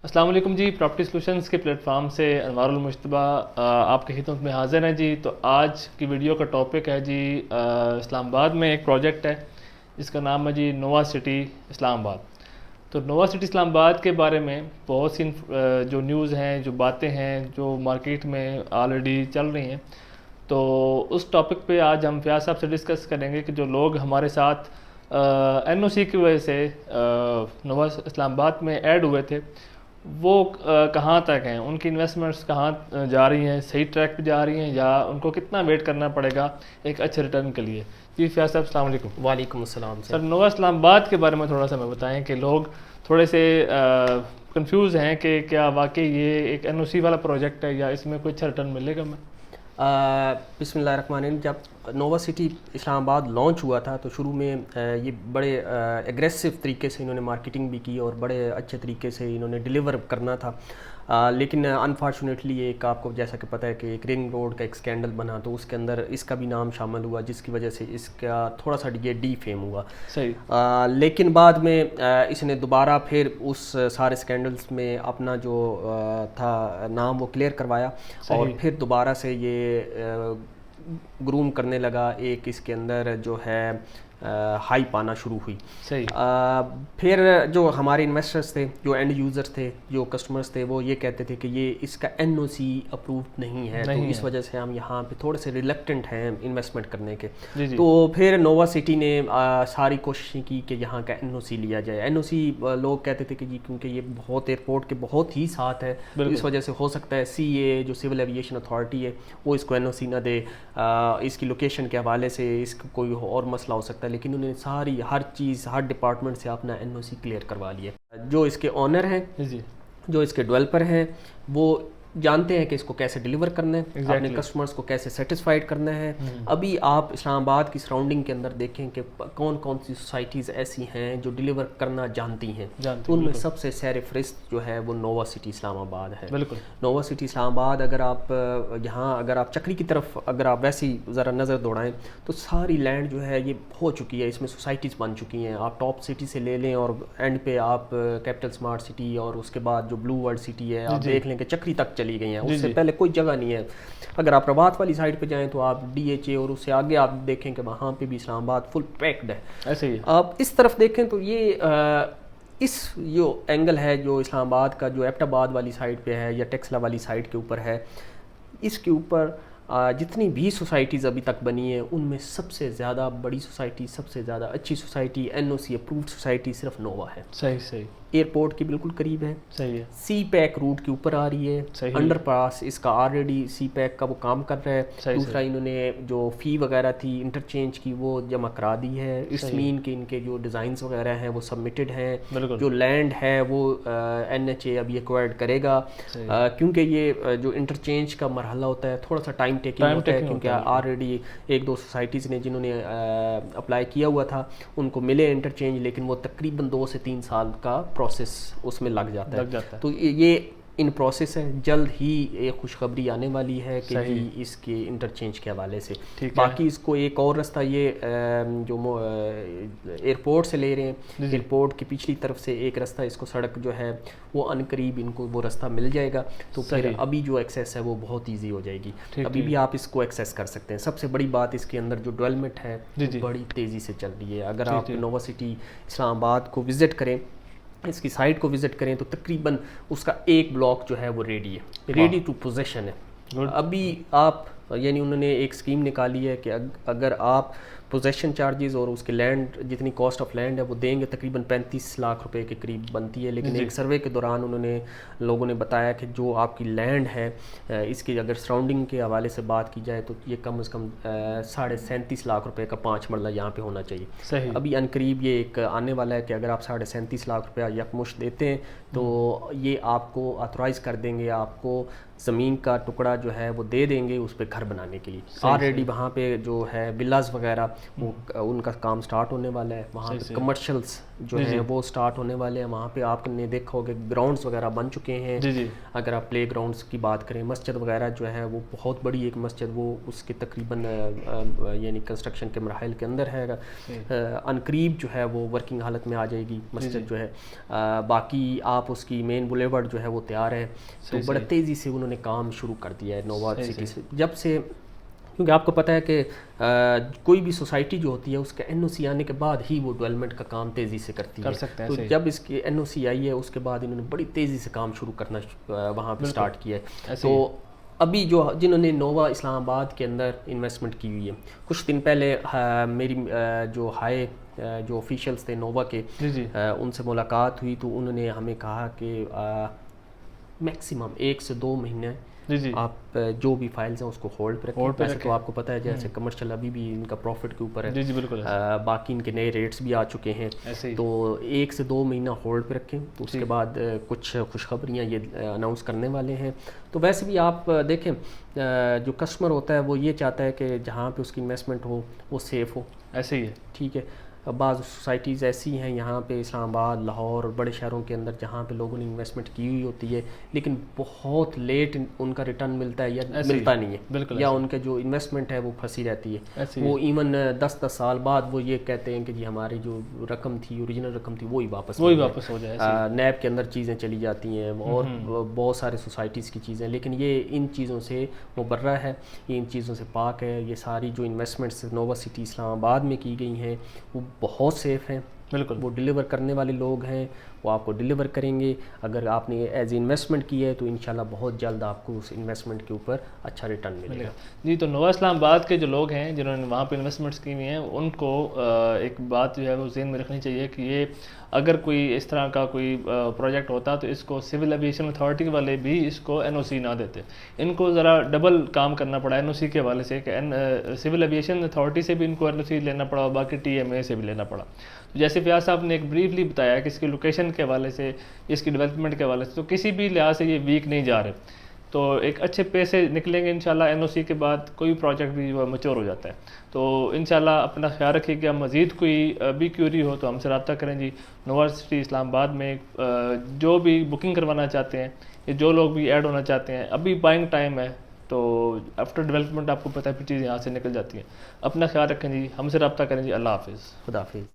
السلام علیکم جی، property solutions کے پلیٹ فارم سے انوار المجتبیٰ آپ کی خدمت میں حاضر ہیں جی. تو آج کی ویڈیو کا ٹاپک ہے جی اسلام آباد میں ایک پروجیکٹ ہے جس کا نام ہے جی نووا سٹی اسلام آباد. تو نووا سٹی اسلام آباد کے بارے میں بہت سی جو نیوز ہیں، جو باتیں ہیں، جو مارکیٹ میں آلریڈی چل رہی ہیں. تو اس ٹاپک پہ آج ہم فیاض صاحب سے ڈسکس کریں گے کہ جو لوگ ہمارے ساتھ این او سی کی وجہ سے نووا اسلام آباد میں ایڈ ہوئے تھے وہ کہاں تک ہیں، ان کی انویسٹمنٹس کہاں جا رہی ہیں، صحیح ٹریک پہ جا رہی ہیں، یا ان کو کتنا ویٹ کرنا پڑے گا ایک اچھے ریٹرن کے لیے. جی فیاض صاحب السلام علیکم. وعلیکم السلام سر نووا اسلام آباد کے بارے میں تھوڑا سا ہمیں بتائیں کہ لوگ تھوڑے سے کنفیوز ہیں کہ کیا واقعی یہ ایک این او سی والا پروجیکٹ ہے یا اس میں کوئی اچھا ریٹرن ملے گا. میں بسم اللہ الرحمن الرحیم. جب نووا سٹی اسلام آباد لانچ ہوا تھا تو شروع میں یہ بڑے ایگریسو طریقے سے انہوں نے مارکیٹنگ بھی کی اور بڑے اچھے طریقے سے انہوں نے ڈیلیور کرنا تھا. لیکن انفارچونیٹلی ایک آپ کو جیسا کہ پتہ ہے کہ ایک رنگ روڈ کا ایک سکینڈل بنا تو اس کے اندر اس کا بھی نام شامل ہوا، جس کی وجہ سے اس کا تھوڑا سا یہ ڈی فیم ہوا. صحیح. لیکن بعد میں اس نے دوبارہ پھر اس سارے سکینڈلز میں اپنا جو تھا نام وہ کلیئر کروایا اور پھر دوبارہ سے یہ گروم کرنے لگا. ایک اس کے اندر جو ہے ہائی پانا شروع ہوئی. صحیح. پھر جو ہمارے انویسٹرز تھے، جو اینڈ یوزر تھے، جو کسٹمرز تھے، وہ یہ کہتے تھے کہ یہ اس کا این او سی اپرووڈ نہیں ہے، تو اس وجہ سے ہم یہاں پہ تھوڑے سے ریلیکٹنٹ ہیں انویسٹمنٹ کرنے کے. تو پھر نووا سٹی نے ساری کوششیں کی کہ یہاں کا این او سی لیا جائے. این او سی لوگ کہتے تھے کہ جی کیونکہ یہ بہت ایئرپورٹ کے بہت ہی ساتھ ہے، اس وجہ سے ہو سکتا ہے سی اے جو سول ایویشن اتھارٹی ہے وہ اس کو این او سی نہ دے، اس کی لوکیشن کے حوالے سے اس کو کوئی اور مسئلہ ہو سکتا ہے. لیکن انہوں نے ساری ہر چیز ہر ڈپارٹمنٹ سے اپنا این او سی کلیئر کروا لیا. جو اس کے آنر ہیں، جو اس کے ڈیولپر ہیں، وہ جانتے ہیں کہ اس کو کیسے ڈیلیور کرنا ہے، اپنے کسٹمرز کو کیسے سیٹسفائیڈ کرنا ہے. ابھی آپ اسلام آباد کی سراؤنڈنگ کے اندر دیکھیں کہ کون کون سی سوسائٹیز ایسی ہیں جو ڈیلیور کرنا جانتی ہیں. ان میں سب سے سیر فہرست جو ہے وہ نووا سٹی اسلام آباد ہے. بالکل. نووا سٹی اسلام آباد اگر آپ چکری کی طرف اگر آپ ویسی ذرا نظر دوڑائیں تو ساری لینڈ جو ہے یہ ہو چکی ہے، اس میں سوسائٹیز بن چکی ہیں. آپ ٹاپ سٹی سے لے لیں اور اینڈ پہ آپ کیپٹل اسمارٹ سٹی اور اس کے بعد جو بلو ورلڈ سٹی ہے آپ دیکھ لیں کہ چکری تک چلی گئی ہیں. اس سے پہلے کوئی جگہ نہیں ہے. اگر آپ رباط والی سائڈ پہ جائیں تو آپ ڈی ایچ اے اور اس سے آگے آپ دیکھیں کہ وہاں پہ بھی اسلام آباد فل پیکڈ ہے. ایسے ہی آپ اس طرف دیکھیں تو یہ اس جو اینگل ہے جو اسلام آباد کا جو ایبٹ آباد والی سائڈ پہ ہے یا ٹیکسلا والی سائڈ کے اوپر ہے، اس کے اوپر جتنی بھی سوسائٹیز ابھی تک بنی ہیں ان میں سب سے زیادہ بڑی سوسائٹی، سب سے زیادہ اچھی سوسائٹی، این او سی اپرووڈ سوسائٹی صرف نووا ہے. صحیح. صحیح. ایئرپورٹ کی بالکل قریب ہے. صحیح ہے. سی پیک روٹ کے اوپر آ رہی ہے. انڈر پاس اس کا آلریڈی سی پیک کا وہ کام کر رہا ہے. دوسرا انہوں نے جو فی وغیرہ تھی انٹرچینج کی وہ جمع کرا دی ہے. اس مین کے ان کے جو ڈیزائنز وغیرہ ہیں وہ سبمٹڈ ہیں. جو لینڈ ہے وہ این ایچ اے ابھی ایکوائرڈ کرے گا، کیونکہ یہ جو انٹرچینج کا مرحلہ ہوتا ہے تھوڑا سا ٹائم ٹیکنگ ہوتا ہے، کیونکہ آلریڈی ایک دو سوسائٹیز نے جنہوں نے اپلائی کیا ہوا تھا ان کو ملے انٹرچینج، لیکن وہ تقریباً 2 سے 3 سال کا پروسیس اس میں لگ جاتا ہے. تو یہ ان پروسیس ہے. جلد ہی ایک خوشخبری آنے والی ہے کہ اس کے انٹرچینج کے حوالے سے. باقی اس کو ایک اور رستہ یہ جو ایئرپورٹ سے لے رہے ہیں، ایئرپورٹ کی پچھلی طرف سے ایک رستہ اس کو سڑک جو ہے وہ ان قریب ان کو وہ رستہ مل جائے گا. تو پھر ابھی جو ایکسیس ہے وہ بہت ایزی ہو جائے گی. ابھی بھی آپ اس کو ایکسیس کر سکتے ہیں. سب سے بڑی بات اس کے اندر جو ڈیولپمنٹ ہے بڑی تیزی سے چل رہی ہے. اگر آپ نووا سٹی اسلام آباد کو وزٹ کریں، اس کی سائٹ کو وزٹ کریں تو تقریباً اس کا ایک بلاک جو ہے وہ ریڈی ٹو پوزیشن ہے. ابھی آپ یعنی انہوں نے ایک اسکیم نکالی ہے کہ اگر آپ پوزیشن چارجز اور اس کے لینڈ جتنی کاسٹ آف لینڈ ہے وہ دیں گے تقریباً 35 لاکھ روپے کے قریب بنتی ہے. لیکن ایک سروے کے دوران انہوں نے لوگوں نے بتایا کہ جو آپ کی لینڈ ہے اس کی اگر سراؤنڈنگ کے حوالے سے بات کی جائے تو یہ کم از کم 37.5 لاکھ روپے کا 5 مرلہ یہاں پہ ہونا چاہیے. ابھی ان قریب یہ ایک آنے والا ہے کہ اگر آپ 37.5 لاکھ روپیہ یکمشت دیتے ہیں تو یہ آپ کو آتھورائز کر دیں گے، آپ کو زمین کا ٹکڑا جو ہے وہ دے دیں گے اس پہ گھر بنانے کے لیے. آلریڈی وہاں پہ جو ہے ولاز وغیرہ وہ ان کا کام سٹارٹ ہونے والا ہے. وہاں پہ کمرشلز جو ہیں وہ سٹارٹ ہونے والے ہیں. وہاں پہ آپ نے دیکھا ہوگا گراؤنڈز وغیرہ بن چکے ہیں. اگر آپ پلے گراؤنڈز کی بات کریں, مسجد وغیرہ جو ہے وہ بہت بڑی ایک مسجد, وہ اس کے تقریباً یعنی کنسٹرکشن کے مراحل کے اندر ہے. ان قریب جو ہے وہ ورکنگ حالت میں آ جائے گی مسجد جو ہے. باقی آپ اس کی مین بولیورڈ جو ہے وہ تیار ہے. تو بڑا تیزی سے انہوں نے کام شروع کر دیا ہے نووا سٹی سے, جب سے, کیونکہ آپ کو پتہ ہے کہ کوئی بھی سوسائٹی جو ہوتی ہے اس کا این او سی آنے کے بعد ہی وہ ڈیولپمنٹ کا کام تیزی سے کرتی ہے. تو جب اس کی این او سی آئی ہے اس کے بعد انہوں نے بڑی تیزی سے کام شروع کرنا وہاں پہ سٹارٹ کیا ہے. تو ابھی جنہوں نے نووا اسلام آباد کے اندر انویسٹمنٹ کی ہوئی ہے, کچھ دن پہلے میری جو جو آفیشیلس تھے نووا کے, ان سے ملاقات ہوئی تو انہوں نے ہمیں کہا کہ میکسیمم 1 سے 2 مہینے آپ جو بھی فائلز ہیں اس کو ہولڈ پہ رکھیں. ویسے تو آپ کو پتہ ہے جیسے کمرشل ابھی بھی ان کا پروفٹ کے اوپر ہے, باقی ان کے نئے ریٹس بھی آ چکے ہیں, تو 1 سے 2 مہینہ ہولڈ پہ رکھیں. تو اس کے بعد کچھ خوشخبریاں یہ اناؤنس کرنے والے ہیں. تو ویسے بھی آپ دیکھیں جو کسٹمر ہوتا ہے وہ یہ چاہتا ہے کہ جہاں پہ اس کی انویسٹمنٹ ہو وہ سیف ہو. ایسے ہی ہے, ٹھیک ہے. بعض سوسائٹیز ایسی ہیں یہاں پہ اسلام آباد, لاہور اور بڑے شہروں کے اندر جہاں پہ لوگوں نے انویسٹمنٹ کی ہوئی ہوتی ہے لیکن بہت لیٹ ان کا ریٹرن ملتا ہے یا ملتا نہیں ہے, یا ان کے جو انویسٹمنٹ ہے وہ پھنسی رہتی ہے. وہ ایون 10 سال بعد وہ یہ کہتے ہیں کہ جی ہماری جو رقم تھی, اوریجنل رقم تھی, وہی واپس ہو جائے. نیب کے اندر چیزیں چلی جاتی ہیں اور بہت سارے سوسائٹیز کی چیزیں, لیکن یہ ان چیزوں سے مبرہ ہے, یہ ان چیزوں سے پاک ہے. یہ ساری جو انویسٹمنٹس نووا سٹی اسلام آباد میں کی گئی ہیں وہ بہت سیف ہیں. بالکل, وہ ڈیلیور کرنے والے لوگ ہیں, وہ آپ کو ڈیلیور کریں گے. اگر آپ نے ایز اے انویسٹمنٹ کی ہے تو انشاءاللہ بہت جلد آپ کو اس انویسٹمنٹ کے اوپر اچھا ریٹرن ملے گا. جی, تو نووا اسلام آباد کے جو لوگ ہیں جنہوں نے وہاں پہ انویسٹمنٹس کی ہوئی ہیں ان کو ایک بات جو ہے وہ ذہن میں رکھنی چاہیے کہ یہ اگر کوئی اس طرح کا کوئی پروجیکٹ ہوتا تو اس کو سول ایویشن اتھارٹی والے بھی اس کو این او سی نہ دیتے. ان کو ذرا ڈبل کام کرنا پڑا این او سی کے حوالے سے, کہ سول ایویشن اتھارٹی سے بھی ان کو این او سی لینا پڑا اور باقی ٹی ایم اے سے بھی لینا پڑا. جیسے فیاض صاحب نے ایک بریفلی بتایا کہ اس کی لوکیشن کے حوالے سے, اس کی ڈیولپمنٹ کے حوالے سے, تو کسی بھی لحاظ سے یہ ویک نہیں جا رہے. تو ایک اچھے پیسے نکلیں گے انشاءاللہ. این او سی کے بعد کوئی پروجیکٹ بھی جو ہے میچور ہو جاتا ہے. تو انشاءاللہ اپنا خیال رکھیے کہ مزید کوئی بھی کیوری ہو تو ہم سے رابطہ کریں جی. نووا سٹی اسلام آباد میں جو بھی بکنگ کروانا چاہتے ہیں یا جو لوگ بھی ایڈ ہونا چاہتے ہیں, ابھی بائنگ ٹائم ہے, تو آفٹر ڈیولپمنٹ آپ کو پتہ ہے پھر چیزیں یہاں سے نکل جاتی ہیں. اپنا خیال رکھیں جی, ہم سے رابطہ کریں جی. اللہ حافظ. خدا حافظ.